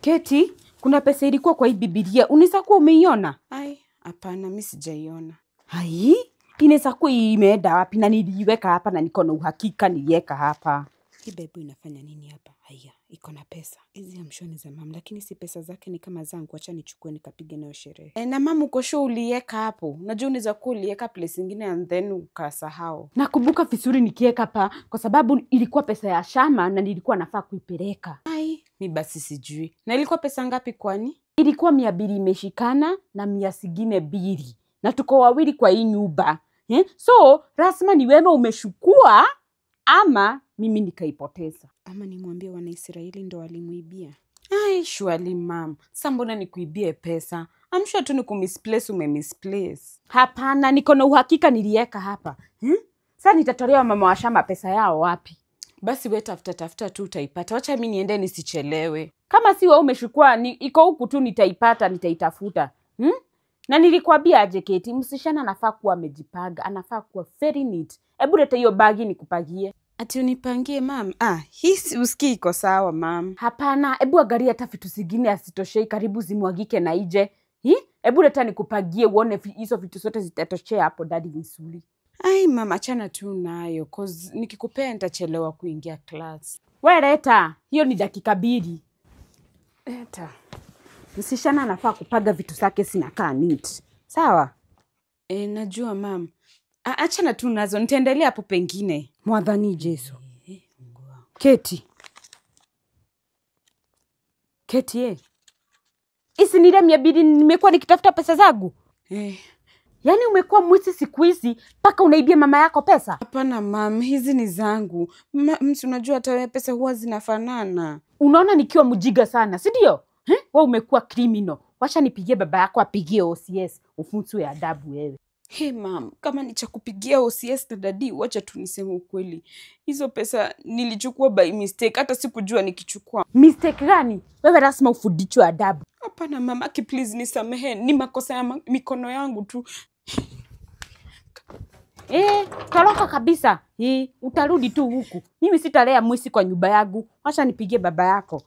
Keti, kuna pesa ilikuwa kwa hii Biblia. Unaweza kuwa umeiona? Ai, hapana mimi sijaiona. Hai, inaweza kuwa imeenda wapi na niliiweka hapa na niko na uhakika niliweka hapa. Hii bebu inafanya nini hapa? Haya, iko na pesa. Hizi amshoni za mama, lakini si pesa zake ni kama zangu. Acha nichukue nikapige nayo sherehe. Na mama uko sure uliweka hapo? Unajua unaweza kuwa uliweka place nyingine and then ukasahau. Nakumbuka vizuri nikiweka hapa kwa sababu ilikuwa pesa ya shamba na nilikuwa nafaa kuipeleka. Ai, mi basi sijui. Na ilikuwa pesa ngapi kwani? Ilikuwa 200 imeshikana na 200 na tuko wawili kwa hii nyumba. So, lazima ni wewe umeshukua ama mimi nikaipoteza. Ama nimwambie Wanaisraeli ndo walimuibia. Ai, surely mom. Sasa mbona nikuibie pesa? I'm sure tu ni kumisplace umemisplace. Hapana, niko na uhakika niliweka hapa. Sasa nitatolewa mama wa shamba pesa yao wapi? Basi wewe tafuta tu utaipata. Wacha mimi niende nisichelewe. Kama si wewe umeshukua iko huku tu nitaitafuta. Na nilikwambia aje Keti, msichana anafaa kuwa amejipanga, anafaa kuwa very neat. Hebu leta hiyo bagi nikupagie. Ati unipangie mam? Hii usikii iko sawa mam. Hapana, hebu angalia hata vitu zingine asitoshei karibu zimwagike na ije. Hebu leta nikupagie uone hizo vitu zote zitatoshea hapo dadi misuli. Ai mama, achana tu nayo cause nikikupea nitachelewa kuingia class. Wewe leta, hiyo ni dakika 2. Leta. Msichana anafaa kupaga vitu zake sinakaa neat. Sawa? Najua mam. Achana tu nazo, nitaendelea hapo pengine. Mwadhani Yesu. Keti. Keti Isi ni ile 200 nimekuwa nikitafuta pesa zangu. Yaani umekuwa mwizi siku hizi mpaka unaibia mama yako pesa? Hapana mam, hizi ni zangu. Mtu unajua hata wewe pesa huwa zinafanana. Unaona nikiwa mjiga sana, si ndio? Wewe umekuwa criminal. Wacha nipigie baba yako apigie OCS, ufunzwe adabu wewe. Hey mam, kama ni cha kupigia OCS na dadi, wacha tu niseme ukweli. Hizo pesa nilichukua by mistake, hata sikujua nikichukua. Mistake gani? Wewe lazima ufundishwe adabu. Hapana mama, please nisamehe, ni makosa ya mikono yangu tu. Toroka kabisa. Utarudi tu huku. Mimi sitalea mwisi kwa nyumba yangu. Wacha nipigie baba yako.